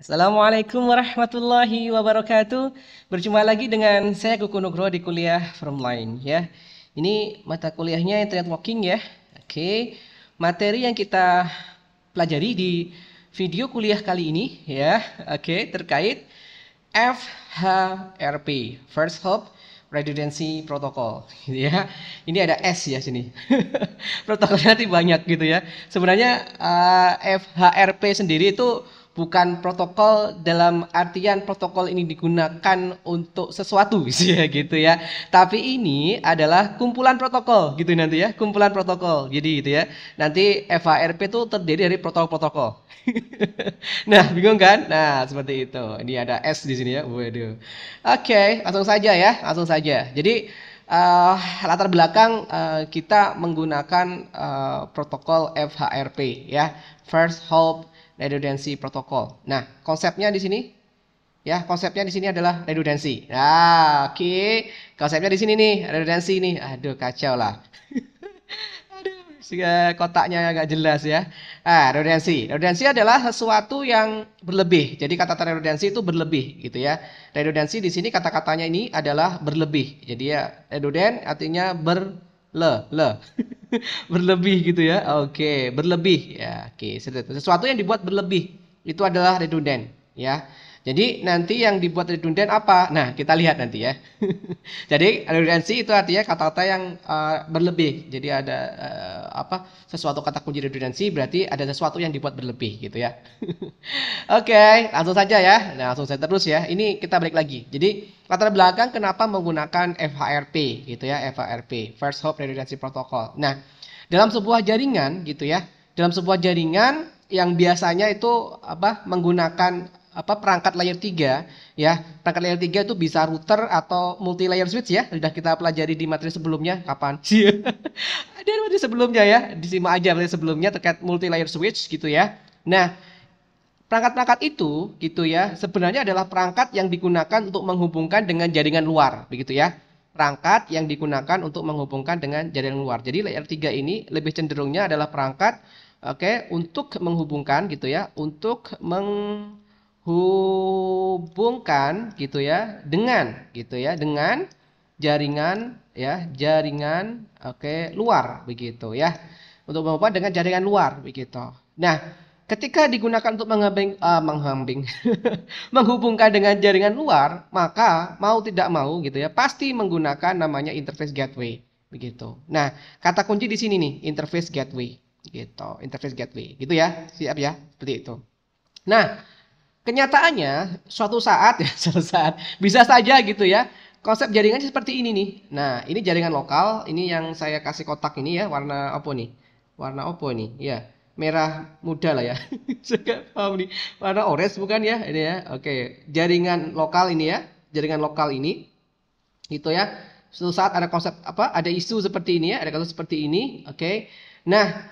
Assalamualaikum warahmatullahi wabarakatuh. Berjumpa lagi dengan saya Kuku Nugroho di kuliah Firmline ya. Ini mata kuliahnya Internet Working ya. Oke. Materi yang kita pelajari di video kuliah kali ini ya. Oke, terkait FHRP, First Hop Redundancy Protocol gitu ya. Ini ada S ya sini. Protokolnya nanti banyak gitu ya. Sebenarnya FHRP sendiri itu bukan protokol dalam artian protokol ini digunakan untuk sesuatu gitu ya. Tapi ini adalah kumpulan protokol gitu nanti ya, kumpulan protokol. Jadi gitu ya. Nanti FHRP itu terdiri dari protokol-protokol. Nah, bingung kan? Nah, seperti itu. Ini ada S di sini ya. Waduh. Oke, langsung saja ya, langsung saja. Jadi latar belakang kita menggunakan protokol FHRP ya, First Hop Redundancy Protocol. Nah, konsepnya di sini ya, konsepnya di sini adalah redundancy. Nah, oke. Konsepnya di sini nih, redundancy nih. Aduh, kacau lah. Kotaknya agak jelas ya. Redundancy. Redundancy adalah sesuatu yang berlebih. Jadi kata-kata redundancy itu berlebih gitu ya. Redundancy di sini kata-katanya ini adalah berlebih. Jadi ya redundant artinya berlebih gitu ya. Oke, berlebih ya. Oke, sesuatu yang dibuat berlebih itu adalah redundant ya. Jadi nanti yang dibuat redundant apa? Nah, kita lihat nanti ya. Jadi redundancy itu artinya kata-kata yang berlebih. Jadi ada sesuatu kata kunci redundancy berarti ada sesuatu yang dibuat berlebih gitu ya. Oke, langsung saja ya. Nah, langsung saja terus ya. Ini kita balik lagi. Jadi latar belakang kenapa menggunakan FHRP gitu ya, FHRP, First Hop Redundancy Protocol. Nah, dalam sebuah jaringan gitu ya. Dalam sebuah jaringan yang biasanya itu menggunakan perangkat layer 3 ya. Perangkat layer 3 itu bisa router atau multi layer switch ya. Sudah kita pelajari di materi sebelumnya. Kapan? Ada materi sebelumnya ya. Disimak aja materi sebelumnya terkait multi layer switch gitu ya. Nah, perangkat-perangkat itu gitu ya, sebenarnya adalah perangkat yang digunakan untuk menghubungkan dengan jaringan luar, begitu ya. Perangkat yang digunakan untuk menghubungkan dengan jaringan luar. Jadi layer 3 ini lebih cenderungnya adalah perangkat untuk menghubungkan gitu ya, untuk hubungkan gitu ya dengan jaringan ya, jaringan luar begitu ya, untuk menghubungkan dengan jaringan luar begitu. Nah, ketika digunakan untuk menghubungkan dengan jaringan luar, maka mau tidak mau gitu ya, pasti menggunakan namanya interface gateway begitu. Nah, kata kunci di sini nih, interface gateway gitu, interface gateway gitu ya, siap ya, seperti itu. Nah, kenyataannya suatu saat ya, suatu saat bisa saja gitu ya. Konsep jaringannya seperti ini nih. Nah, ini jaringan lokal, ini yang saya kasih kotak ini ya, warna apa nih? Warna apa ini? Ya, merah muda lah ya. Saya nggak paham nih. Warna orange bukan ya? Ini ya. Oke, jaringan lokal ini ya. Jaringan lokal ini. Gitu ya. Suatu saat ada konsep ada isu seperti ini ya, ada kasus seperti ini. Oke. Nah,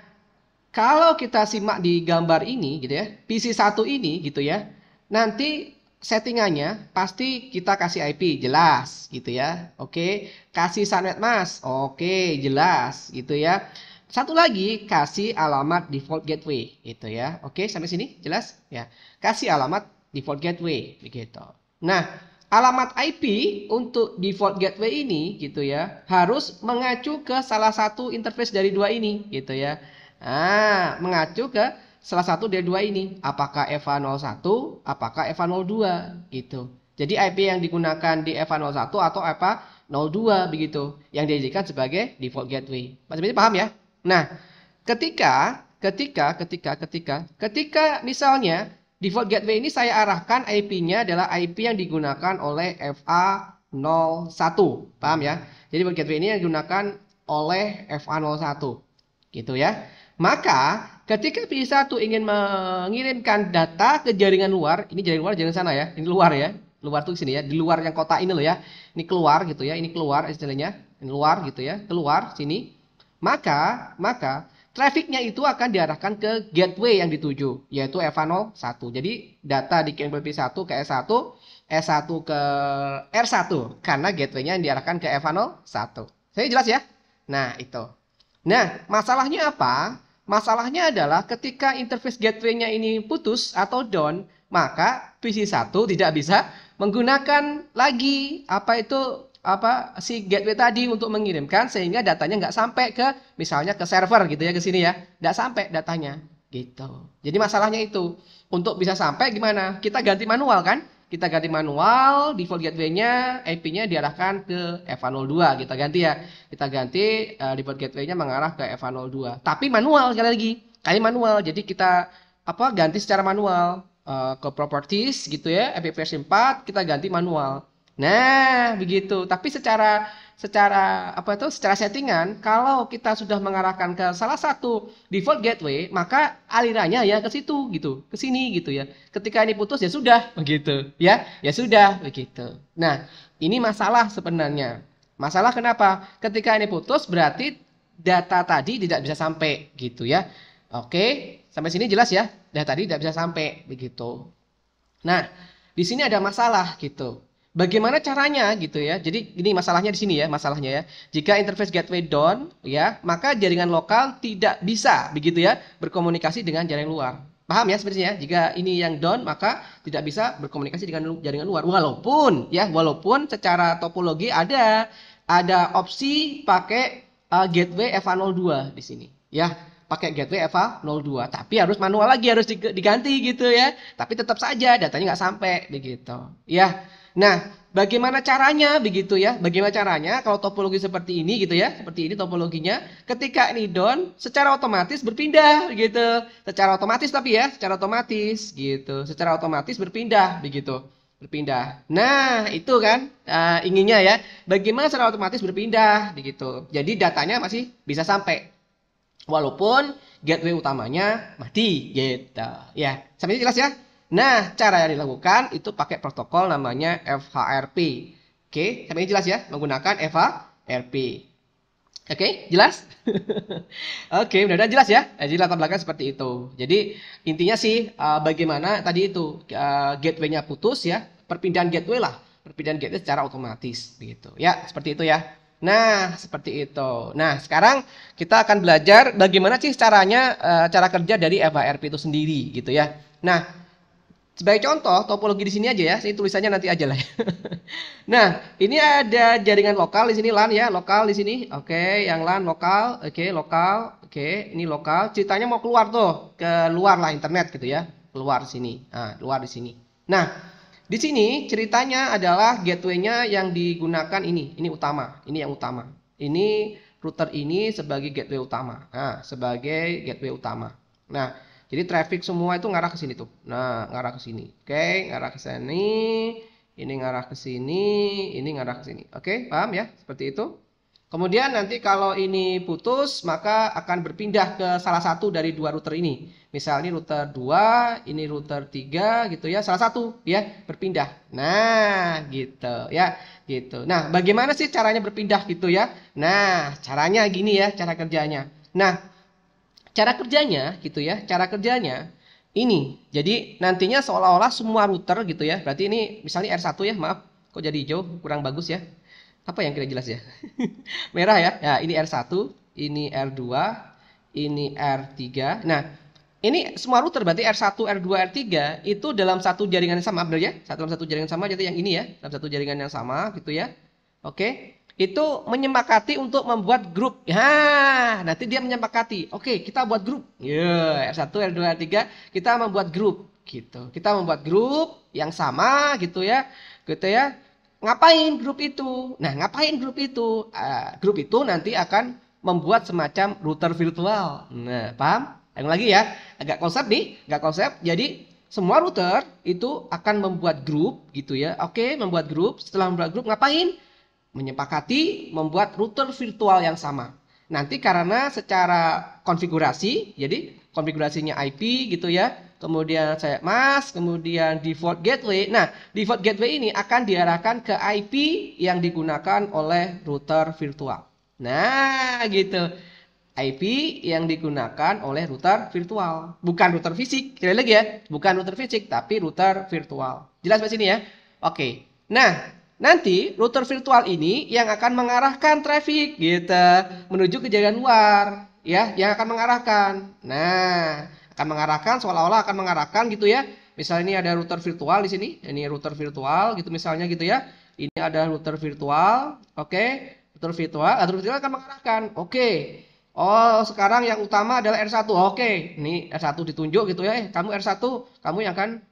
kalau kita simak di gambar ini gitu ya, PC1 ini gitu ya. Nanti settingannya pasti kita kasih IP jelas gitu ya. Oke, kasih subnet mask. Oke, jelas gitu ya. Satu lagi kasih alamat default gateway gitu ya. Oke, sampai sini jelas ya. Kasih alamat default gateway begitu. Nah, alamat IP untuk default gateway ini gitu ya harus mengacu ke salah satu interface dari dua ini gitu ya. Mengacu ke salah satu dari dua ini, apakah EVA01, apakah EVA02 gitu. Jadi IP yang digunakan di EVA01 atau EVA02 begitu, yang dijadikan sebagai default gateway. Masih paham ya? Nah, ketika misalnya default gateway ini saya arahkan IP-nya adalah IP yang digunakan oleh FA01, paham ya? Jadi default gateway ini yang digunakan oleh FA01, gitu ya. Maka ketika PC1 ingin mengirimkan data ke jaringan luar, ini jaringan luar jangan sana ya, ini luar ya, luar tuh sini ya, di luar yang kotak ini loh ya, ini keluar gitu ya, ini keluar istilahnya, ini luar gitu ya, keluar sini. Maka trafficnya itu akan diarahkan ke gateway yang dituju, yaitu EVA01. Jadi data dikirim dari PC1 ke S1, S1 ke R1, karena gateway-nya yang diarahkan ke EVA01. Saya jelas ya? Nah itu. Nah masalahnya apa? masalahnya adalah ketika interface gateway-nya ini putus atau down, maka PC1 tidak bisa menggunakan lagi si gateway tadi untuk mengirimkan, sehingga datanya nggak sampai ke misalnya ke server gitu ya, ke sini ya, nggak sampai datanya gitu. Jadi masalahnya itu untuk bisa sampai gimana? Kita ganti manual kan? Kita ganti manual, default gateway-nya, IP-nya diarahkan ke EVA02. Kita ganti ya. Kita ganti default gateway-nya mengarah ke EVA02. Tapi manual sekali lagi. Kayak manual. Jadi kita ganti secara manual ke properties gitu ya. IP versi 4 kita ganti manual. Nah, begitu. Tapi secara settingan, kalau kita sudah mengarahkan ke salah satu default gateway, maka alirannya ya ke situ gitu, ke sini gitu ya. Ketika ini putus ya sudah begitu, ya sudah begitu. Nah, ini masalah sebenarnya. Masalah kenapa? Ketika ini putus berarti data tadi tidak bisa sampai gitu ya. Oke, sampai sini jelas ya? Data tadi tidak bisa sampai begitu. Nah, di sini ada masalah gitu. Bagaimana caranya gitu ya? Jadi ini masalahnya di sini ya, masalahnya ya. Jika interface gateway down ya, maka jaringan lokal tidak bisa begitu ya berkomunikasi dengan jaringan luar. Paham ya sebenarnya? Jika ini yang down maka tidak bisa berkomunikasi dengan jaringan luar. Walaupun secara topologi ada opsi pakai gateway EVA02 di sini ya. Pakai gateway EVA02, tapi harus manual lagi, harus diganti gitu ya. Tapi tetap saja datanya nggak sampai begitu ya. Nah, bagaimana caranya begitu ya? Bagaimana caranya kalau topologi seperti ini gitu ya? Seperti ini topologinya. Ketika ini down, secara otomatis berpindah gitu. Secara otomatis tapi ya, secara otomatis gitu. Secara otomatis berpindah begitu. Berpindah. Nah, itu kan inginnya ya. Bagaimana secara otomatis berpindah begitu. Jadi datanya masih bisa sampai. Walaupun gateway utamanya mati gitu. Ya, sampai ini jelas ya? Nah, cara yang dilakukan itu pakai protokol namanya FHRP. Oke, sampai ini jelas ya? Menggunakan FHRP. Oke, jelas? Oke, mudah-mudahan jelas ya? Jadi latar belakang seperti itu. Jadi intinya sih bagaimana tadi itu gateway-nya putus ya, perpindahan gateway lah, perpindahan gateway secara otomatis begitu. Ya, seperti itu ya. Nah, seperti itu. Nah, sekarang kita akan belajar bagaimana sih caranya cara kerja dari FHRP itu sendiri gitu ya. Nah, sebagai contoh topologi di sini aja ya, ini tulisannya nanti aja lah. Nah, ini ada jaringan lokal di sini LAN ya, lokal di sini. Oke, yang LAN lokal, oke, lokal. Oke, ini lokal. Ceritanya mau keluar tuh, ke luar lah internet gitu ya. Keluar sini. Nah, keluar di sini. Nah, di sini ceritanya adalah gateway-nya yang digunakan ini utama, ini yang utama. Ini router ini sebagai gateway utama. Nah, sebagai gateway utama. Nah, jadi traffic semua itu ngarah ke sini tuh. Nah, ngarah ke sini. Oke, ngarah ke sini. Ini ngarah ke sini, ini ngarah ke sini. Oke, paham ya? Seperti itu. Kemudian nanti kalau ini putus, maka akan berpindah ke salah satu dari dua router ini. Misalnya router 2, ini router 3 gitu ya. Salah satu ya, berpindah. Nah, gitu ya, gitu. Nah, bagaimana sih caranya berpindah gitu ya? Nah, caranya gini ya, cara kerjanya. Nah, cara kerjanya gitu ya, cara kerjanya ini. Jadi nantinya seolah-olah semua router gitu ya. Berarti ini misalnya R1 ya, maaf. Kok jadi hijau? Kurang bagus ya. Apa yang kira jelas ya? Merah ya. Ya, ini R1, ini R2, ini R3. Nah, ini semua router berarti R1, R2, R3 itu dalam satu jaringan yang sama, benar ya? Dalam satu jaringan sama, jadi yang ini ya, dalam satu jaringan yang sama gitu ya. Oke. Itu menyepakati untuk membuat grup. Ya, nanti dia menyepakati. Oke, kita buat grup. Ya, R1, R2, R3 kita membuat grup gitu. Kita membuat grup yang sama gitu ya. Gitu ya. Ngapain grup itu? Nah, ngapain grup itu? Grup itu nanti akan membuat semacam router virtual. Nah, paham? Yang lagi ya, agak konsep nih, agak konsep. Jadi semua router itu akan membuat grup gitu ya. Oke, membuat grup. Setelah membuat grup ngapain? Menyepakati membuat router virtual yang sama. Nanti karena secara konfigurasi, jadi konfigurasinya IP gitu ya. Kemudian saya kemudian default gateway. Nah, default gateway ini akan diarahkan ke IP yang digunakan oleh router virtual. Nah, gitu. IP yang digunakan oleh router virtual. Bukan router fisik. Sekali lagi ya, bukan router fisik, tapi router virtual. Jelas sampai sini ya? Oke. Nah, nanti router virtual ini yang akan mengarahkan traffic gitu menuju ke jaringan luar ya yang akan mengarahkan. Nah, akan mengarahkan seolah-olah akan mengarahkan gitu ya. Misalnya ini ada router virtual di sini, ini router virtual gitu misalnya gitu ya. Ini ada router virtual, oke. Router virtual akan mengarahkan, oke. Oh, sekarang yang utama adalah R1. Oke, ini R1 ditunjuk gitu ya. Kamu R1, kamu yang akan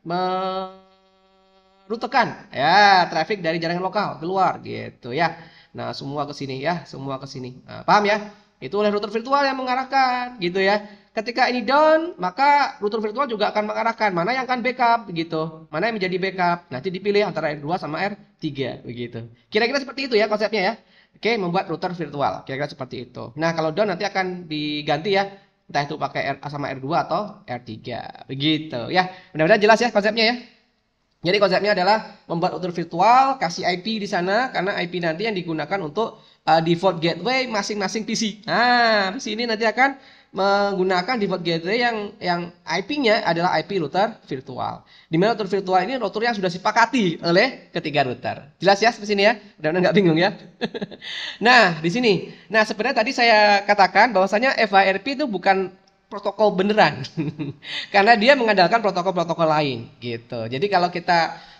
merutekan ya traffic dari jaringan lokal keluar gitu ya. Nah, semua ke sini ya, semua ke sini. Nah, paham ya? Itu oleh router virtual yang mengarahkan gitu ya. Ketika ini down, maka router virtual juga akan mengarahkan mana yang akan backup gitu. Mana yang menjadi backup. Nanti dipilih antara R2 sama R3 begitu. Kira-kira seperti itu ya konsepnya ya. Oke, membuat router virtual. Kira-kira seperti itu. Nah, kalau down nanti akan diganti ya. Entah itu pakai R sama R2 atau R3. Begitu ya. Mudah-mudahan jelas ya konsepnya ya. Jadi konsepnya adalah membuat router virtual, kasih IP di sana karena IP nanti yang digunakan untuk default gateway masing-masing PC. Nah, PC ini nanti akan menggunakan default gateway yang IP-nya adalah IP router virtual. Di mana router virtual ini router yang sudah disepakati oleh ketiga router. Jelas ya sampai sini ya? Mudah-mudahan nggak bingung ya. Nah, di sini. Nah, sebenarnya tadi saya katakan bahwasanya FHIRP itu bukan protokol beneran. Karena dia mengandalkan protokol-protokol lain gitu. Jadi kalau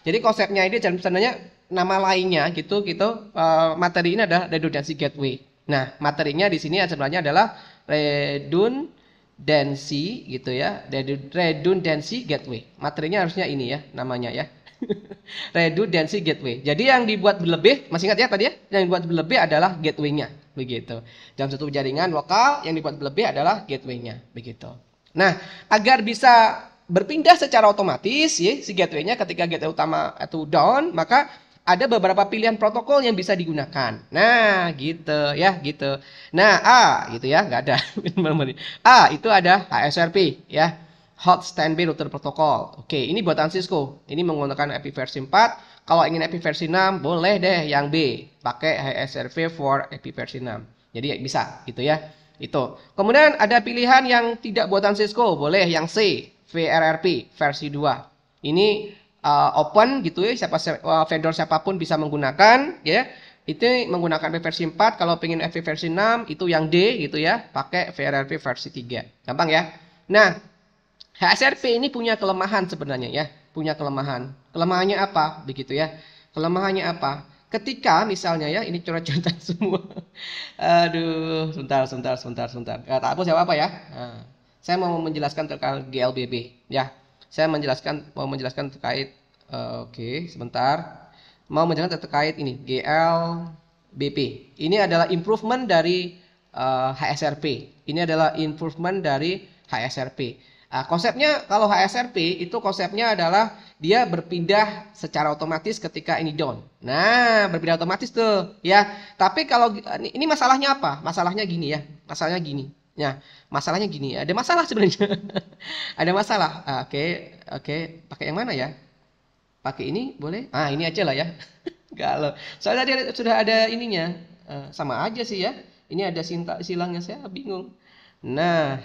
jadi konsepnya ini sebenarnya nama lainnya gitu materi ini adalah redundancy gateway. Nah, materinya di sini sebenarnya adalah redundancy gitu ya. Redundancy gateway. Materinya harusnya ini ya namanya ya. Redundancy gateway. Jadi yang dibuat berlebih, masih ingat ya tadi ya? Yang dibuat berlebih adalah gateway-nya, begitu. Dalam satu jaringan lokal yang dibuat berlebih adalah gateway-nya, begitu. Nah, agar bisa berpindah secara otomatis ya si gateway-nya ketika gateway utama itu down, maka ada beberapa pilihan protokol yang bisa digunakan. Nah, gitu ya, gitu. Nah, A gitu ya, nggak ada. A itu ada HSRP ya. Hot Standby Router Protocol. Oke, ini buatan Cisco. Ini menggunakan IP versi 4. Kalau ingin IP versi 6, boleh deh yang B. Pakai HSRP for IP versi 6. Jadi bisa gitu ya. Itu. Kemudian ada pilihan yang tidak buatan Cisco. Boleh yang C. VRRP versi 2. Ini open gitu ya. Vendor siapapun bisa menggunakan ya. Itu menggunakan IP versi 4. Kalau pengen IP versi 6, itu yang D gitu ya. Pakai VRRP versi 3. Gampang ya. Nah, HSRP ini punya kelemahan sebenarnya ya, punya kelemahan. Kelemahannya apa? Begitu ya. Kelemahannya apa? Ketika misalnya ya, ini coret-coretan semua. Aduh, sebentar. Tak hapus ya apa ya. Nah, saya mau menjelaskan terkait GLBB ya. Saya mau menjelaskan terkait oke, sebentar. Mau menjelaskan terkait ini GLBP. Ini adalah improvement dari HSRP. Ini adalah improvement dari HSRP. Nah, konsepnya kalau HSRP itu konsepnya adalah dia berpindah secara otomatis ketika ini down. Nah, berpindah otomatis tuh ya. Tapi kalau ini masalahnya apa? Masalahnya gini ya. Masalahnya gini. Ya, masalahnya gini. Ada masalah sebenarnya. Ada masalah. Oke. Pakai yang mana ya? Pakai ini boleh? Ah, ini aja lah ya. Galau. Soalnya tadi sudah ada ininya. Sama aja sih ya. Ini ada silangnya, saya bingung. Nah,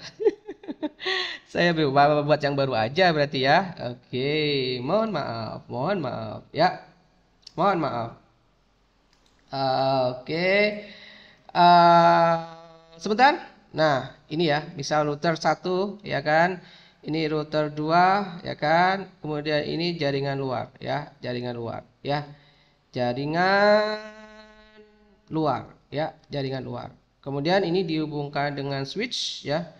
saya buat yang baru aja berarti ya. Oke, mohon maaf ya. Mohon maaf. Oke. Sebentar. Nah, ini ya, misal router 1 ya kan. Ini router 2 ya kan. Kemudian ini jaringan luar ya, jaringan luar ya. Jaringan luar ya, jaringan luar. Kemudian ini dihubungkan dengan switch ya.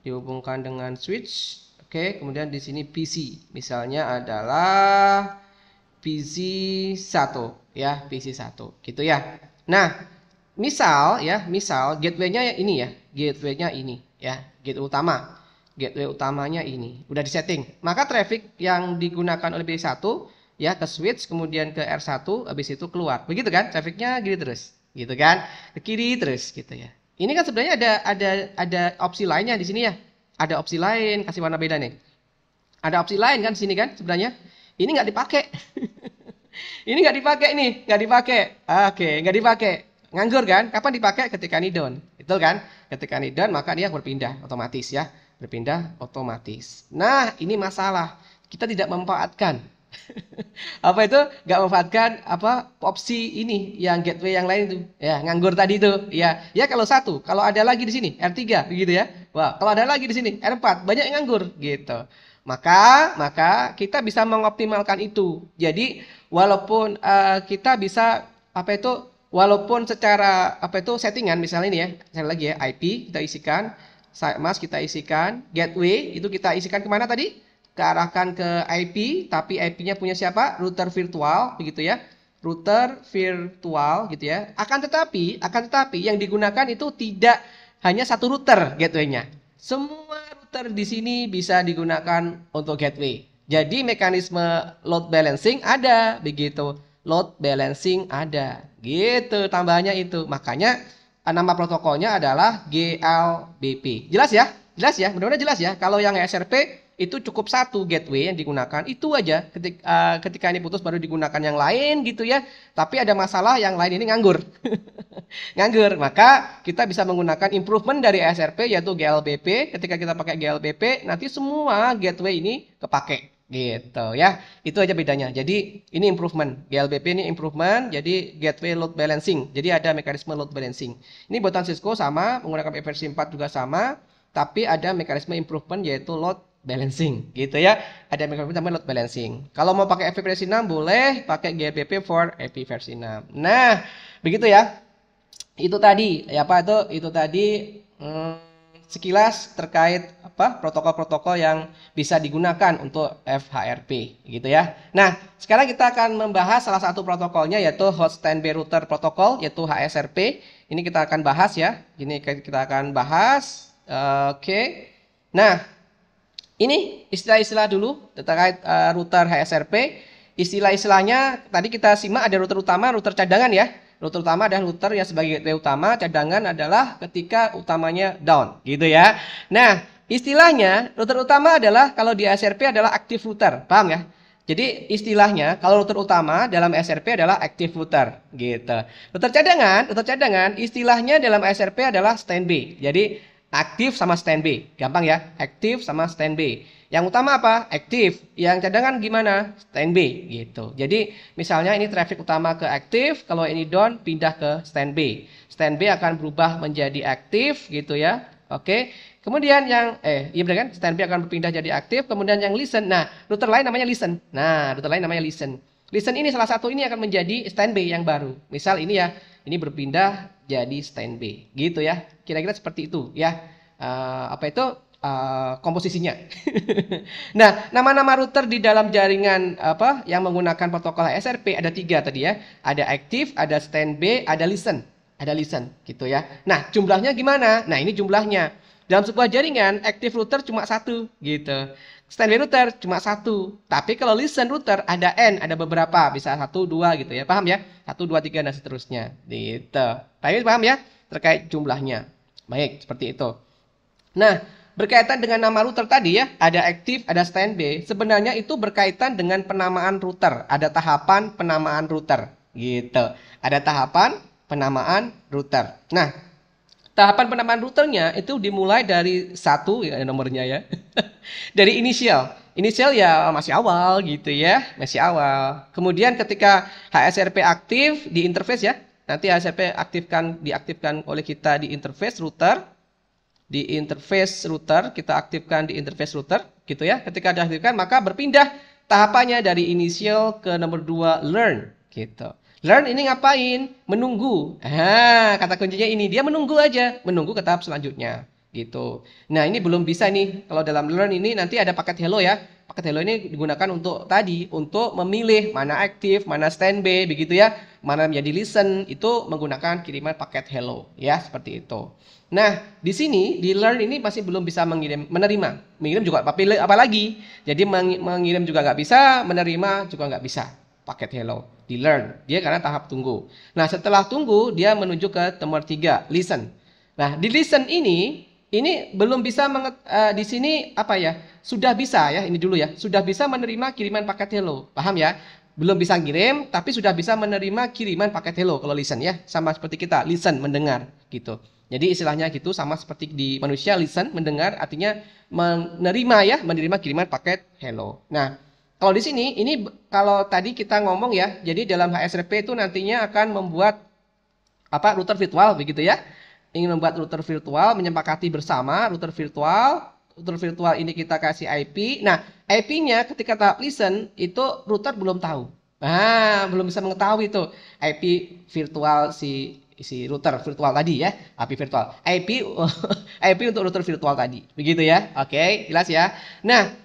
Dihubungkan dengan switch. Oke, kemudian di sini PC. Misalnya adalah PC 1 ya, PC 1 gitu ya. Nah, misal gateway-nya ini ya, gateway-nya ini ya, gateway utama. Gateway utamanya ini udah disetting. Maka traffic yang digunakan oleh PC1 ya ke switch kemudian ke R1 habis itu keluar. Begitu kan? Trafficnya gitu terus. Gitu kan? Ke kiri terus gitu ya. Ini kan sebenarnya ada opsi lainnya di sini ya. Ada opsi lain, kasih warna beda nih. Ada opsi lain kan di sini kan sebenarnya. Ini nggak dipakai. Ini nggak dipakai nih, nggak dipakai. Oke, nggak dipakai. Nganggur kan? Kapan dipakai? Ketika ini down. Betul kan? Ketika ini down maka dia berpindah otomatis ya. Berpindah otomatis. Nah, ini masalah. Kita tidak memanfaatkan Apa itu? Nggak memanfaatkan apa opsi ini yang gateway yang lain itu. Ya, nganggur tadi itu. Ya, ya kalau satu, kalau ada lagi di sini R3 begitu ya. Wah, kalau ada lagi di sini R4, banyak yang nganggur gitu. Maka kita bisa mengoptimalkan itu. Jadi, walaupun kita bisa apa itu walaupun secara apa itu settingan misalnya ini ya, sekali lagi ya, IP kita isikan, mas kita isikan, gateway itu kita isikan kemana tadi? Kearahkan ke IP, tapi IP-nya punya siapa? Router virtual, begitu ya. Router virtual gitu ya. Akan tetapi yang digunakan itu tidak hanya satu router gateway-nya. Semua router di sini bisa digunakan untuk gateway. Jadi mekanisme load balancing ada, begitu. Load balancing ada. Gitu tambahannya itu. Makanya nama protokolnya adalah GLBP. Jelas ya? Jelas ya? Benar-benar jelas ya? Kalau yang SRP itu cukup satu gateway yang digunakan, itu aja. Ketika ini putus baru digunakan yang lain gitu ya. Tapi ada masalah yang lain ini nganggur. Nganggur. Maka kita bisa menggunakan improvement dari SRP yaitu GLBP. Ketika kita pakai GLBP, nanti semua gateway ini kepake. Gitu ya. Itu aja bedanya. Jadi ini improvement. GLBP ini improvement, jadi gateway load balancing. Jadi ada mekanisme load balancing. Ini buatan Cisco sama, menggunakan versi 4 juga sama, tapi ada mekanisme improvement yaitu load balancing gitu ya. Ada mekanisme namanya load balancing. Kalau mau pakai FP versi 6 boleh pakai GLBP for FP versi 6. Nah, begitu ya. Itu tadi ya apa itu? Itu tadi sekilas terkait apa protokol-protokol yang bisa digunakan untuk FHRP gitu ya. Nah, sekarang kita akan membahas salah satu protokolnya yaitu Hot Standby Router Protocol yaitu HSRP. Ini kita akan bahas ya. Ini kita akan bahas. Oke. Nah, ini istilah-istilah dulu terkait router HSRP. Istilah-istilahnya tadi kita simak ada router utama, router cadangan ya. Router utama adalah router yang sebagai gateway utama, cadangan adalah ketika utamanya down, gitu ya. Nah, istilahnya router utama adalah kalau di SRP adalah active router, paham ya? Jadi istilahnya kalau router utama dalam SRP adalah active router, gitu. Router cadangan istilahnya dalam SRP adalah standby. Jadi aktif sama standby, gampang ya? Aktif sama standby. Yang utama apa? Aktif. Yang cadangan gimana? Standby gitu. Jadi misalnya ini traffic utama ke aktif, kalau ini down pindah ke standby. Standby akan berubah menjadi aktif gitu ya. Oke. Kemudian yang iya benar kan? Standby akan berpindah jadi aktif, kemudian yang listen. Nah, router lain namanya listen. Listen ini salah satu ini akan menjadi standby yang baru. Misal ini ya, ini berpindah jadi standby gitu ya. Kira-kira seperti itu ya. Apa itu? Komposisinya. Nah, nama-nama router di dalam jaringan apa yang menggunakan protokol HSRP ada 3 tadi ya. Ada active, ada standby, ada listen. Ada listen gitu ya. Nah, jumlahnya gimana? Nah, ini jumlahnya. Dalam sebuah jaringan, active router cuma 1 gitu. Standby router cuma 1. Tapi kalau listen router ada N, ada beberapa, bisa 1, 2 gitu ya. Paham ya? 1, 2, 3 dan seterusnya. Gitu. Paham ya? Terkait jumlahnya. Baik, seperti itu. Nah, berkaitan dengan nama router tadi ya, ada active, ada standby. Sebenarnya itu berkaitan dengan penamaan router. Ada tahapan penamaan router, gitu. Ada tahapan penamaan router. Nah, tahapan penamaan routernya itu dimulai dari 1 ya nomornya ya. Dari inisial. Inisial ya masih awal gitu ya, masih awal. Kemudian ketika HSRP aktif di interface ya, nanti HSRP diaktifkan oleh kita di interface router. Di interface router, kita aktifkan di interface router gitu ya. Ketika diaktifkan maka berpindah tahapannya dari initial ke nomor 2 learn gitu. Learn ini ngapain? Menunggu. Kata kuncinya ini, dia menunggu aja, menunggu ke tahap selanjutnya gitu. Nah, ini belum bisa nih. Kalau dalam learn ini nanti ada paket hello ya. Paket hello ini digunakan untuk untuk memilih mana aktif, mana standby begitu ya. Mana menjadi listen, itu menggunakan kiriman paket hello ya, seperti itu. Nah, di sini di learn ini masih belum bisa menerima. Mengirim juga apalagi. Jadi mengirim juga nggak bisa, menerima juga nggak bisa. Paket hello di learn. Dia karena tahap tunggu. Nah, setelah tunggu dia menuju ke nomor 3, listen. Nah, di listen ini belum bisa di sini apa ya? Sudah bisa ya, ini dulu ya. Sudah bisa menerima kiriman paket hello. Paham ya? Belum bisa ngirim tapi sudah bisa menerima kiriman paket hello kalau listen ya. Sama seperti kita, listen mendengar gitu. Jadi istilahnya gitu, sama seperti di manusia listen mendengar artinya menerima kiriman paket hello. Nah, Kalau di sini, ini kalau tadi kita ngomong ya, jadi dalam HSRP itu nantinya akan membuat router virtual begitu ya. Ingin membuat router virtual, menyepakati bersama router virtual. Router virtual ini kita kasih IP. Nah, IP-nya ketika tahap listen itu router belum tahu. Nah, belum bisa mengetahui itu IP virtual si router virtual tadi ya, IP virtual. IP untuk router virtual tadi. Begitu ya. Oke, jelas ya. Nah,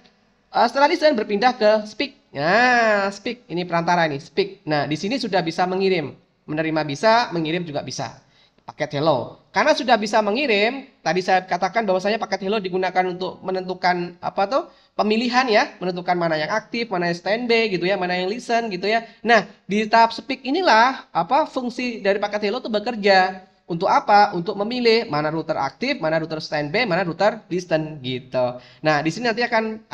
setelah listen berpindah ke speak. Nah, speak ini perantara ini, speak. Nah, di sini sudah bisa mengirim. Menerima bisa, mengirim juga bisa. Paket hello. Karena sudah bisa mengirim, tadi saya katakan bahwasanya paket hello digunakan untuk menentukan pemilihan ya, menentukan mana yang aktif, mana yang standby gitu ya, mana yang listen gitu ya. Nah, di tahap speak inilah fungsi dari paket hello itu bekerja. Untuk apa? Untuk memilih mana router aktif, mana router standby, mana router listen gitu. Nah, di sini nanti akan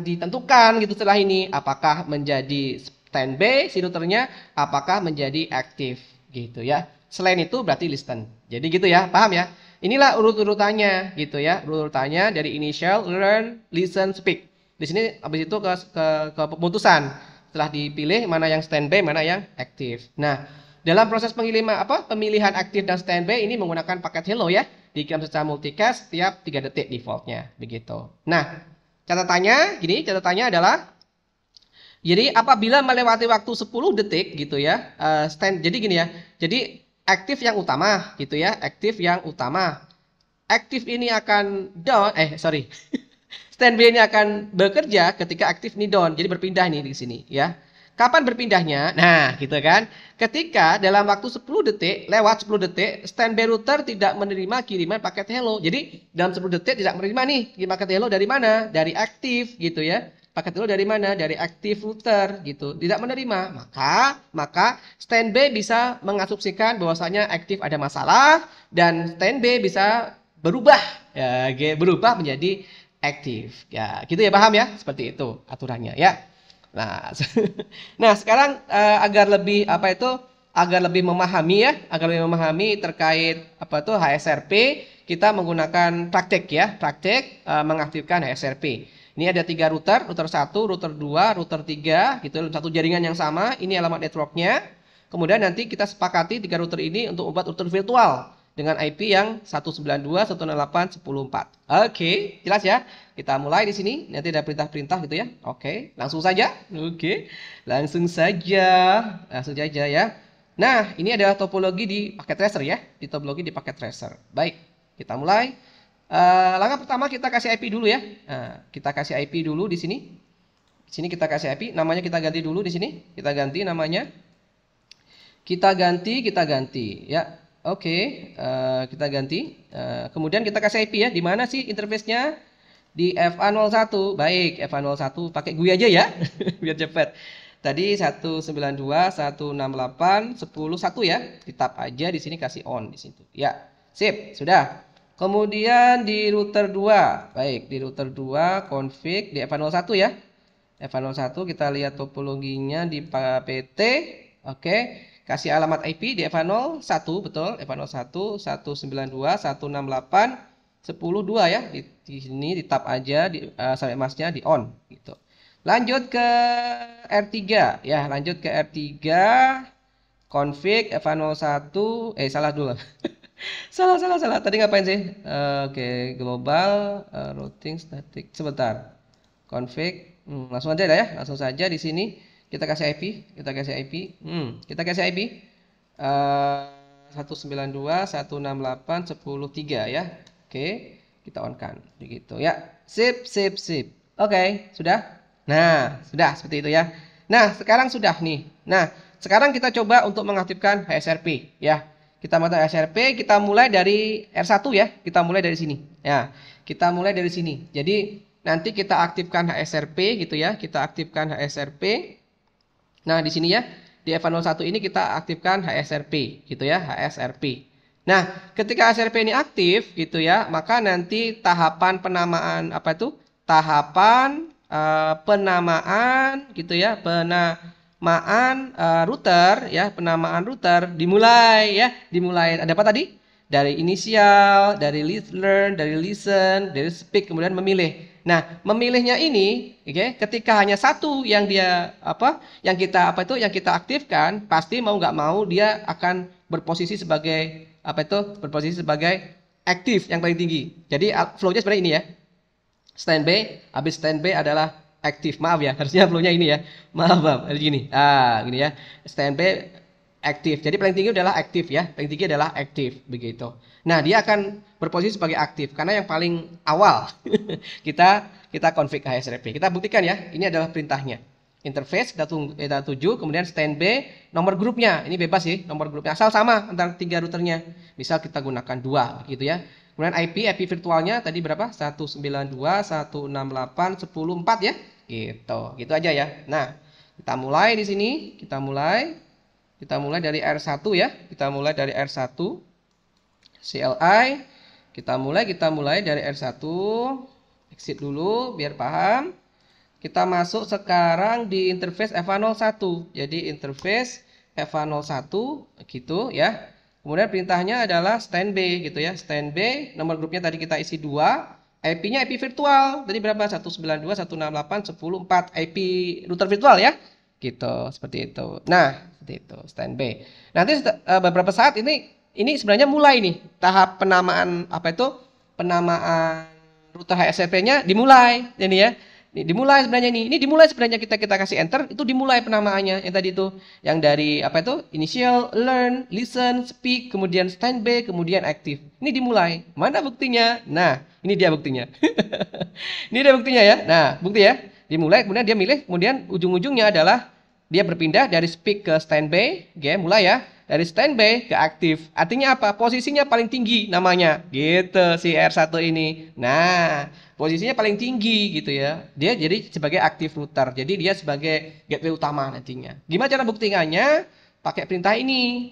ditentukan gitu setelah ini apakah menjadi standby si routernya, apakah menjadi aktif gitu ya. Selain itu berarti listen. Jadi gitu ya, paham ya? Inilah urut-urutannya gitu ya. Urut-urutannya dari initial, learn, listen, speak. Di sini habis itu ke pemutusan. Setelah dipilih mana yang standby, mana yang aktif. Nah, dalam proses pemilihan aktif dan standby ini menggunakan paket hello ya. Dikirim secara multicast setiap 3 detik defaultnya begitu. Nah, catatannya adalah jadi apabila melewati waktu 10 detik gitu ya, jadi gini ya. Jadi aktif yang utama gitu ya, aktif yang utama. Aktif ini akan down, standby ini akan bekerja ketika aktif ini down. Jadi berpindah nih di sini ya. Kapan berpindahnya? Nah, gitu kan. Ketika dalam waktu 10 detik, lewat 10 detik, standby router tidak menerima kiriman paket hello. Jadi dalam 10 detik tidak menerima nih kiriman paket hello dari mana? Dari aktif gitu ya. Paket hello dari mana? Dari aktif router gitu. Tidak menerima. Maka standby bisa mengasumsikan bahwasanya aktif ada masalah dan standby bisa berubah berubah menjadi aktif. Ya, gitu ya, paham ya? Seperti itu aturannya ya. Nah, sekarang agar lebih memahami terkait HSRP, kita menggunakan praktek ya, mengaktifkan HSRP. Ini ada 3 router 1, router 2, router 3 gitu, satu jaringan yang sama. Ini alamat networknya. Kemudian nanti kita sepakati 3 router ini untuk membuat router virtual dengan IP yang 192.168.10.4. Oke, jelas ya? Kita mulai di sini. Nanti ada perintah-perintah gitu ya. Oke, langsung saja. Oke, langsung saja ya. Nah, ini adalah topologi di paket tracer ya. Topologi di paket tracer. Baik, kita mulai. Langkah pertama kita kasih IP dulu ya. Nah, kita kasih IP dulu di sini. Di sini kita kasih IP. Namanya kita ganti dulu di sini. Kita ganti namanya. Kita ganti ya. Oke, kita ganti. Kemudian kita kasih IP ya. Di mana sih interface-nya? Di FA01. Baik, FA01 pakai GUI aja ya. Biar cepat. Tadi 192.168.10.1 ya. Di tab aja di sini kasih on di situ. Ya, sip, sudah. Kemudian di router 2. Baik, di router 2 config di FA01 ya. FA01 kita lihat topologinya di PT. Oke. Kasih alamat IP di FA01 betul, FA01 192.168.10.2 ya. Di sini di tab aja sampai masnya di on gitu. Lanjut ke R3 ya, lanjut ke R3 config FA01 salah dulu. salah. Tadi ngapain sih? Oke, global routing static. Sebentar. Config langsung aja ya, langsung saja di sini. Kita kasih IP, kita kasih IP 192.168.10.3 ya. Oke, kita on kan begitu ya. Sip. Oke, sudah. Nah, sudah seperti itu ya. Nah, sekarang sudah nih. Nah, sekarang kita coba untuk mengaktifkan HSRP ya. Kita mengaktifkan HSRP, kita mulai dari R1 ya. Kita mulai dari sini. Ya, kita mulai dari sini. Jadi nanti kita aktifkan HSRP gitu ya. Kita aktifkan HSRP. Nah, di sini ya, di FA01 ini kita aktifkan HSRP gitu ya, HSRP. Nah, ketika HSRP ini aktif gitu ya, maka nanti tahapan penamaan penamaan gitu ya, penamaan router ya, penamaan router dimulai ya, dimulai. Ada apa tadi? Dari inisial, dari learn, dari listen, dari speak, kemudian memilih. Nah, memilihnya ini, oke, ketika hanya satu yang dia yang kita aktifkan, pasti mau nggak mau dia akan berposisi sebagai berposisi sebagai aktif yang paling tinggi. Jadi flow-nya sebenarnya ini ya. Standby, habis standby adalah aktif. Maaf ya, harusnya flow-nya ini ya. Maaf, harus gini. Gini ya. Standby aktif. Jadi paling tinggi adalah aktif ya. Paling tinggi adalah aktif begitu. Nah, dia akan berposisi sebagai aktif karena yang paling awal kita config HSRP. Kita buktikan ya. Ini adalah perintahnya. Interface kita tuju, kemudian standby, nomor grupnya. Ini bebas sih, nomor grupnya asal sama antara 3 routernya. Misal kita gunakan 2 gitu ya. Kemudian IP virtualnya tadi berapa? 192.168.10.4 ya. Gitu aja ya. Nah, kita mulai di sini, kita mulai dari R1 ya. Kita mulai dari R1 CLI. Kita mulai dari R1. Exit dulu biar paham. Kita masuk sekarang di interface EVA01. Jadi interface EVA01 gitu ya. Kemudian perintahnya adalah standby gitu ya. Standby, nomor grupnya tadi kita isi 2. IP-nya IP virtual. Tadi berapa? 192.168.10.4 IP router virtual ya. Gitu, seperti itu. Nah, seperti itu, standby. Nanti beberapa saat ini sebenarnya mulai nih tahap penamaan penamaan router HSRP-nya dimulai ini ya. Dimulai sebenarnya ini dimulai sebenarnya kita kasih enter, itu dimulai penamaannya yang tadi itu, yang dari initial, learn, listen, speak, kemudian standby, kemudian active. Ini dimulai. Mana buktinya? Nah, ini dia buktinya. Ini dia buktinya ya. Nah, bukti ya. Dimulai, kemudian dia milih, kemudian ujung-ujungnya adalah dia berpindah dari speak ke standby, mulai ya. Dari standby ke aktif. Artinya apa? Posisinya paling tinggi namanya. Gitu si R1 ini. Nah, posisinya paling tinggi gitu ya. Dia jadi sebagai aktif router. Jadi dia sebagai gateway utama nantinya. Gimana cara buktikannya? Pakai perintah ini.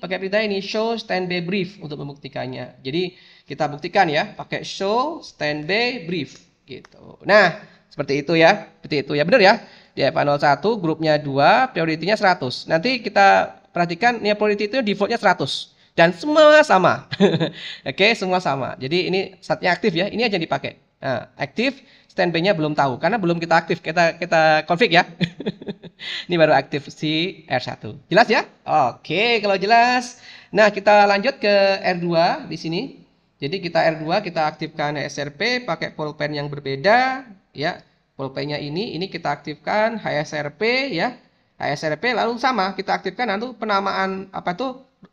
Show standby brief untuk membuktikannya. Jadi kita buktikan ya. Pakai show standby brief. Gitu. Nah, seperti itu ya. Benar ya. Di EVA01 grupnya 2, priority-nya 100. Nanti kita perhatikan nih priority itu defaultnya 100 dan semua sama. Oke, semua sama. Jadi ini statnya aktif ya. Ini aja yang dipakai. Nah, aktif, standby-nya belum tahu karena belum kita aktif. Kita config ya. Ini baru aktif si R1. Jelas ya? Oke, kalau jelas. Nah, kita lanjut ke R2 di sini. Jadi kita R2 kita aktifkan HSRP pakai pulpen yang berbeda ya. Pulpennya ini kita aktifkan HSRP ya. HSRP lalu sama kita aktifkan, nanti penamaan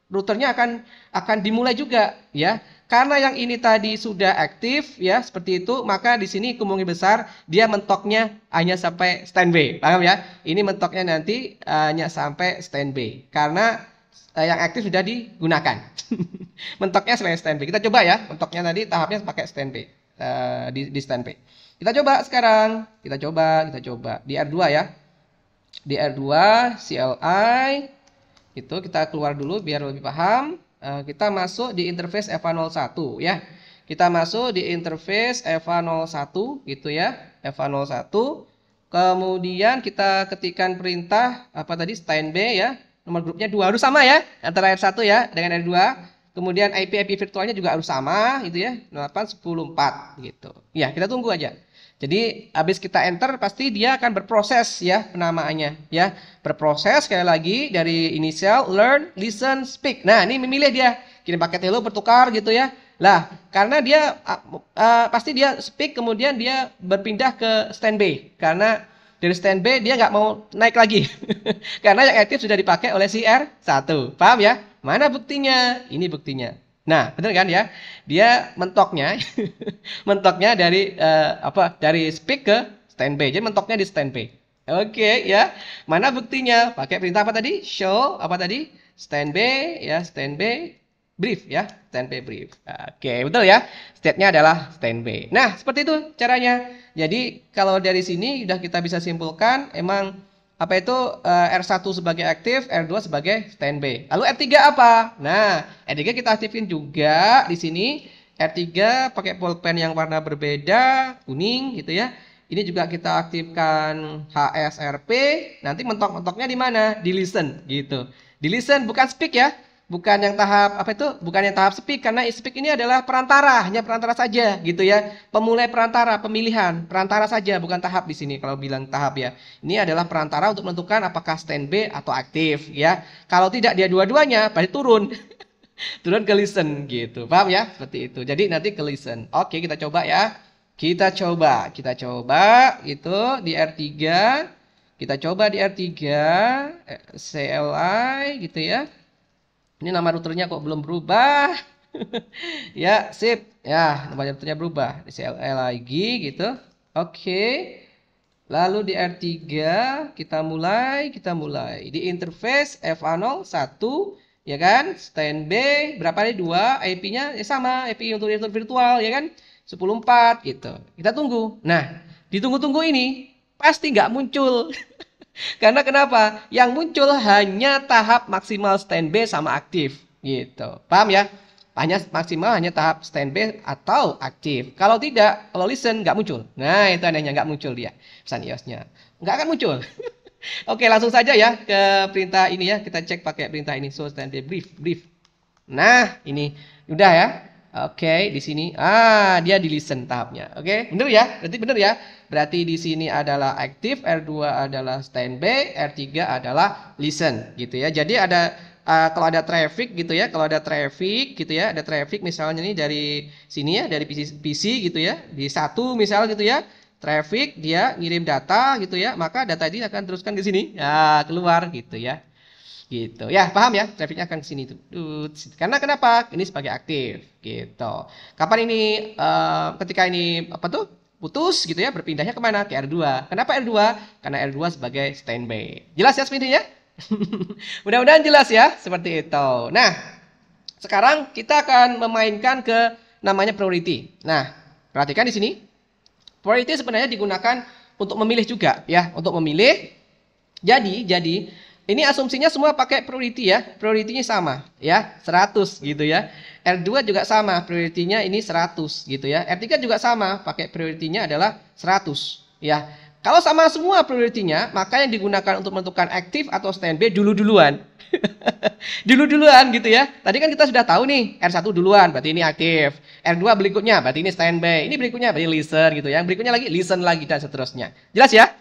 routernya akan dimulai juga ya. Karena yang ini tadi sudah aktif ya seperti itu, maka di sini kemungkinan besar dia mentoknya hanya sampai standby. Paham ya? Ini mentoknya nanti hanya sampai standby karena yang aktif sudah digunakan. Mentoknya selain standby. Kita coba ya, mentoknya tadi tahapnya pakai standby. Di standby. Kita coba sekarang. Kita coba di R2 ya. Di R2 CLI itu kita keluar dulu biar lebih paham. Kita masuk di interface EVA01 ya. Kita masuk di interface EVA01 gitu ya. EVA01. Kemudian kita ketikkan perintah standby ya. Nomor grupnya 2 harus sama ya antara R1 ya dengan R2. Kemudian IP virtualnya juga harus sama gitu ya. 8.10.4 gitu. Ya, kita tunggu aja. Jadi habis kita enter pasti dia akan berproses ya penamaannya ya. Berproses sekali lagi dari initial, learn, listen, speak. Nah, ini memilih dia kirim paket hello bertukar gitu ya. Lah, karena dia pasti dia speak kemudian dia berpindah ke standby. Karena dari standby dia nggak mau naik lagi. Karena yang aktif sudah dipakai oleh si R1. Paham ya? Mana buktinya? Ini buktinya. Nah, benar kan ya? Dia mentoknya mentoknya dari dari speak ke standby. Jadi mentoknya di standby. Oke ya. Mana buktinya? Pakai perintah apa tadi? Show standby ya, standby brief ya, standby brief. Oke, betul ya. State-nya adalah standby. Nah, seperti itu caranya. Jadi, kalau dari sini sudah kita bisa simpulkan emang R1 sebagai aktif, R2 sebagai standby. Lalu R3 apa? Nah, R3 kita aktifin juga di sini. R3 pakai pulpen yang warna berbeda, kuning gitu ya. Ini juga kita aktifkan HSRP. Nanti mentok-mentoknya di mana? Di listen gitu. Di listen bukan speak ya. bukan yang tahap apa itu? Bukan yang tahap speak, karena speak ini adalah perantara, hanya perantara saja gitu ya. Pemulai perantara, pemilihan, perantara saja, bukan tahap di sini kalau bilang tahap ya. Ini adalah perantara untuk menentukan apakah standby atau aktif ya. Kalau tidak dia dua-duanya, berarti turun. Turun ke listen gitu. Paham ya? Seperti itu. Jadi nanti ke listen. Oke, kita coba ya. Kita coba gitu di R3. Kita coba di R3 CLI gitu ya. Ini nama routernya kok belum berubah. Ya, sip. Ya, nama routernya berubah. Di CLI lagi gitu. Oke. Lalu di R3 kita mulai di interface FA01 ya kan? Standby berapa nih? 2, IP-nya ya sama, IP untuk router virtual ya kan? 10.4 gitu. Kita tunggu. Nah, ditunggu-tunggu ini pasti nggak muncul. Karena kenapa? Yang muncul hanya tahap maksimal standby sama aktif gitu. Paham ya? Hanya maksimal hanya tahap standby atau aktif. Kalau tidak, kalau listen nggak muncul. Nah, itu anehnya nggak muncul dia. Pesan iOS-nya. Nggak akan muncul. Oke, langsung saja ya ke perintah ini ya. Kita cek pakai perintah ini. So standby brief. Nah, ini udah ya. Oke, di sini dia di listen tahapnya. Oke, bener ya? Berarti bener ya? Berarti di sini adalah aktif, R2 adalah standby, R3 adalah listen gitu ya. Jadi ada kalau ada traffic gitu ya, ada traffic misalnya nih dari sini ya, dari PC gitu ya, di satu misal gitu ya, traffic dia ngirim data gitu ya, maka data ini akan teruskan ke sini, keluar gitu ya. Gitu ya, paham ya? Trafficnya akan ke sini tuh. Karena kenapa? Ini sebagai aktif gitu. Kapan ini ketika ini putus gitu ya, berpindahnya kemana? Ke R2. Kenapa R2? Karena R2 sebagai standby. Jelas ya sebenarnya? Mudah-mudahan jelas ya, seperti itu. Nah, sekarang kita akan memainkan ke namanya priority. Nah, perhatikan di sini. Priority sebenarnya digunakan untuk memilih juga ya, untuk memilih. Jadi ini asumsinya semua pakai priority ya. Priority-nya sama ya, 100 gitu ya. R2 juga sama, priority-nya ini 100 gitu ya. R3 juga sama, pakai priority-nya adalah 100 ya. Kalau sama semua priority-nya, maka yang digunakan untuk menentukan aktif atau standby dulu-duluan. Dulu-duluan gitu ya. Tadi kan kita sudah tahu nih, R1 duluan berarti ini aktif. R2 berikutnya berarti ini standby. Ini berikutnya berarti listen gitu ya. Yang berikutnya lagi listen lagi dan seterusnya. Jelas ya?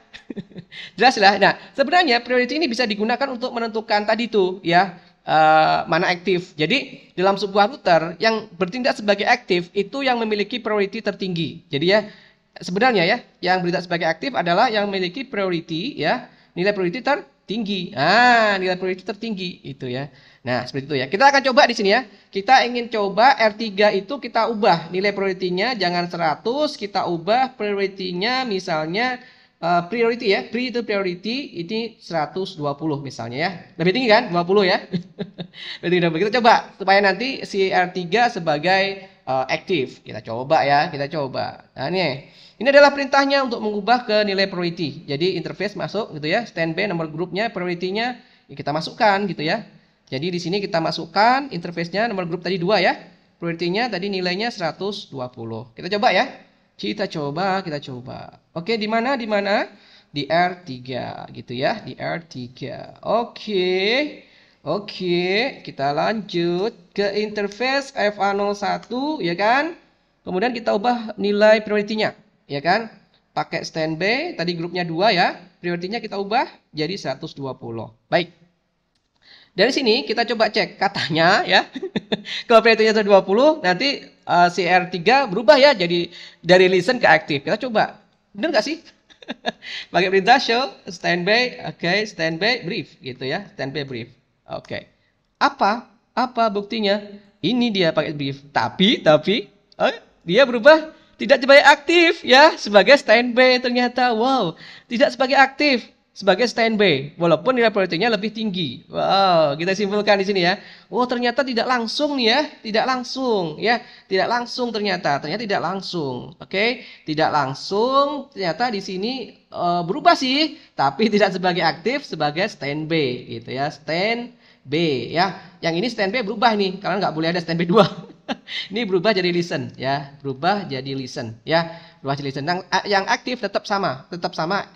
Jelas lah. Nah, sebenarnya priority ini bisa digunakan untuk menentukan tadi tuh ya, mana aktif. Jadi dalam sebuah router yang bertindak sebagai aktif itu yang memiliki priority tertinggi. Jadi ya sebenarnya ya yang bertindak sebagai aktif adalah yang memiliki priority ya, nilai priority tertinggi. Nilai priority tertinggi itu ya. Nah, seperti itu ya. Kita akan coba di sini ya. Kita ingin coba R3 itu kita ubah nilai priority-nya jangan 100, kita ubah priority-nya misalnya priority ya, itu priority ini 120 misalnya ya. Lebih tinggi kan? 20 ya. Lebih tinggi. Kita coba supaya nanti si R3 sebagai aktif. Kita coba ya, kita coba. Nah, ini adalah perintahnya untuk mengubah ke nilai priority. Jadi interface masuk gitu ya, standby nomor grupnya, priority-nya kita masukkan gitu ya. Jadi di sini kita masukkan interface-nya nomor grup tadi 2 ya. Priority-nya tadi nilainya 120. Kita coba ya. Kita coba. Oke, di mana? Di R3 gitu ya, di R3. Oke, kita lanjut ke interface FA01 ya kan. Kemudian kita ubah nilai priority-nya ya kan. Pakai standby, tadi grupnya 2 ya. Priority-nya kita ubah jadi 120. Baik. Dari sini kita coba cek katanya ya. Kalau priority-nya 120, nanti si R3 berubah ya jadi dari listen ke aktif. Kita coba. Benar nggak sih? Pakai perintah show standby, standby brief gitu ya, standby brief. Oke. Apa buktinya? Ini dia pakai brief. Tapi dia berubah tidak sebagai aktif ya, sebagai standby ternyata. Wow, tidak sebagai aktif, sebagai standby, walaupun nilai priority-nya lebih tinggi. Wow, kita simpulkan di sini ya. Oh, ternyata tidak langsung nih ya, tidak langsung ternyata tidak langsung. Oke, tidak langsung ternyata di sini berubah sih, tapi tidak sebagai aktif, sebagai standby gitu ya, standby ya. Yang ini standby berubah nih, karena nggak boleh ada standby 2. Ini berubah jadi listen ya, berubah jadi listen ya. Yang aktif tetap sama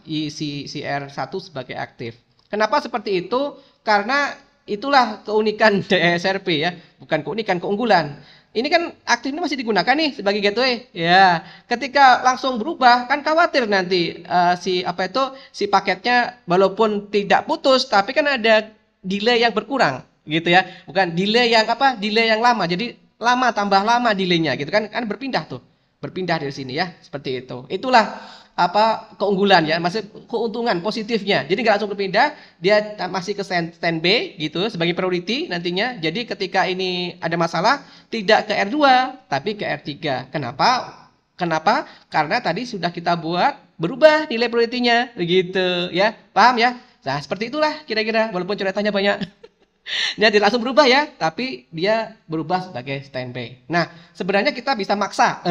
si R1 sebagai aktif. Kenapa seperti itu? Karena itulah keunikan DSRP ya, bukan keunikan, keunggulan. Ini kan aktif ini masih digunakan nih sebagai gateway. Ya, ketika langsung berubah kan khawatir nanti si paketnya walaupun tidak putus tapi kan ada delay yang berkurang gitu ya. Bukan delay yang delay yang lama. Jadi lama tambah lama delaynya gitu kan berpindah tuh. Berpindah dari sini ya, seperti itu. Itulah keunggulan ya, maksud keuntungan positifnya. Jadi nggak langsung berpindah, dia masih ke standby gitu sebagai priority nantinya. Jadi ketika ini ada masalah tidak ke R2 tapi ke R3. Kenapa? Karena tadi sudah kita buat berubah nilai priority-nya begitu ya. Paham ya? Nah, seperti itulah kira-kira walaupun coretannya banyak. Dia tidak langsung berubah ya, tapi dia berubah sebagai standby. Nah, sebenarnya kita bisa maksa.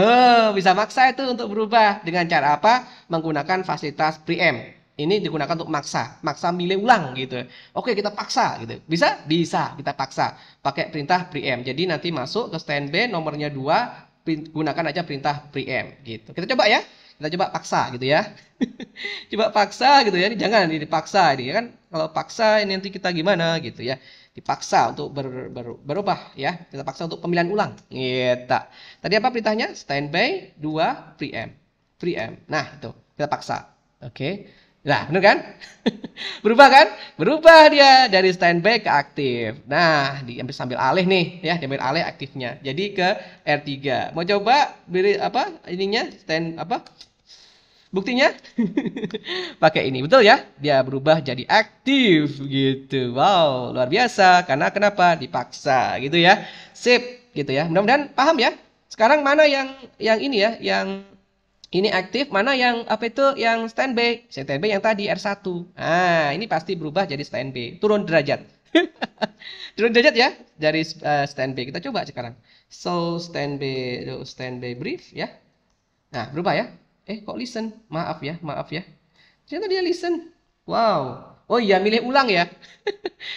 Bisa maksa itu untuk berubah dengan cara apa? Menggunakan fasilitas preempt. Ini digunakan untuk maksa milih ulang gitu. Oke, kita paksa gitu. Bisa? Bisa, kita paksa. Pakai perintah preempt. Jadi nanti masuk ke standby nomornya 2, gunakan aja perintah preempt gitu. Kita coba ya. Kita coba paksa gitu ya. Coba paksa gitu ya. Ini jangan dipaksa ini kan. Kalau paksa ini nanti kita gimana gitu ya. Dipaksa untuk berubah ya. Kita paksa untuk pemilihan ulang. Gitu. Tadi apa perintahnya? Standby 2 preempt. Nah, itu kita paksa. Oke. Nah, benar kan? Berubah kan? Berubah dia dari standby ke aktif. Nah, diambil sambil alih nih ya, diambil alih aktifnya. Jadi ke R3. Mau coba beri buktinya? Pakai ini, betul ya? Dia berubah jadi aktif gitu. Wow, luar biasa. Karena kenapa? Dipaksa gitu ya. Sip gitu ya. Mudah-mudahan paham ya. Sekarang mana yang ini ya, yang ini aktif, mana yang yang standby? Standby yang tadi R1. Nah, ini pasti berubah jadi standby. Turun derajat. Turun derajat ya dari standby. Kita coba sekarang. So standby brief ya. Nah, berubah ya. Kok listen? Maaf ya. Ternyata dia listen. Wow. Oh iya, milih ulang ya.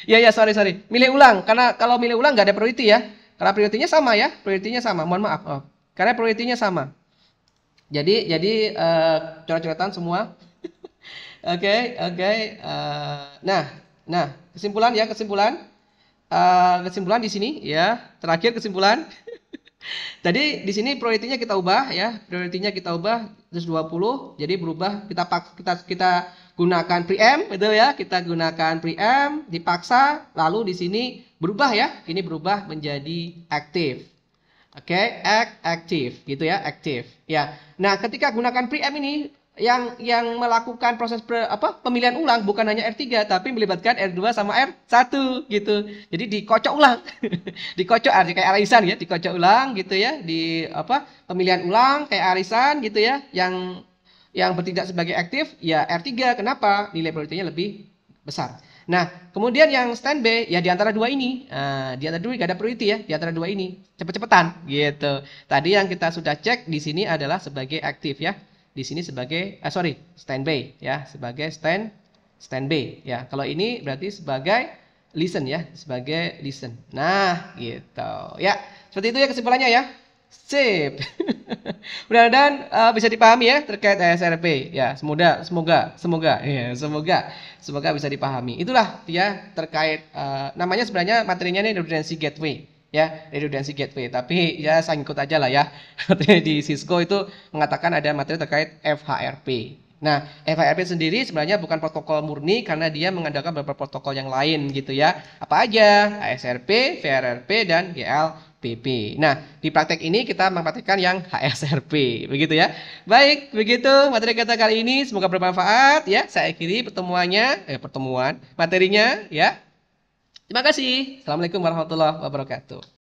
Ya, sorry. Milih ulang. Karena kalau milih ulang nggak ada priority ya. Karena priority-nya sama ya. Priority-nya sama. Mohon maaf. Karena priority-nya sama. Jadi coret-coretan semua. Oke. Nah, kesimpulan di sini ya. Terakhir kesimpulan. Tadi di sini priority-nya kita ubah ya. Priority-nya kita ubah 120. Jadi berubah kita gunakan preempt, betul ya? Kita gunakan preempt, dipaksa, lalu di sini berubah ya. Ini berubah menjadi aktif. Oke, aktif gitu ya, aktif. Ya. Nah, ketika gunakan preempt ini yang melakukan proses pemilihan ulang bukan hanya R3 tapi melibatkan R2 sama R1 gitu. Jadi dikocok ulang. Dikocok kayak arisan ya, dikocok ulang gitu ya, di pemilihan ulang kayak arisan gitu ya. Yang bertindak sebagai aktif ya R3. Kenapa? Nilai priority-nya lebih besar. Nah, kemudian yang standby ya di antara dua ini. Di antara dua gak ada priority ya, di antara dua ini. Cepet-cepetan gitu. Tadi yang kita sudah cek di sini adalah sebagai aktif ya. Di sini sebagai standby ya, sebagai standby ya. Kalau ini berarti sebagai listen ya, sebagai listen. Nah, gitu. Ya, seperti itu ya kesimpulannya ya. Sip. Mudah-mudahan bisa dipahami ya terkait DSRP ya. Semoga bisa dipahami. Itulah ya terkait namanya sebenarnya materinya ini redundancy gateway. Ya, redundancy gateway. Tapi ya saya ikut aja lah ya. Di Cisco itu mengatakan ada materi terkait FHRP. Nah, FHRP sendiri sebenarnya bukan protokol murni karena dia mengandalkan beberapa protokol yang lain gitu ya. Apa aja? ASRP, VRRP, dan GLPP. Nah, di praktek ini kita mempraktekkan yang HSRP. Begitu ya. Baik, begitu materi kita kali ini. Semoga bermanfaat ya. Saya akhiri pertemuan materinya ya. Terima kasih. Assalamualaikum warahmatullahi wabarakatuh.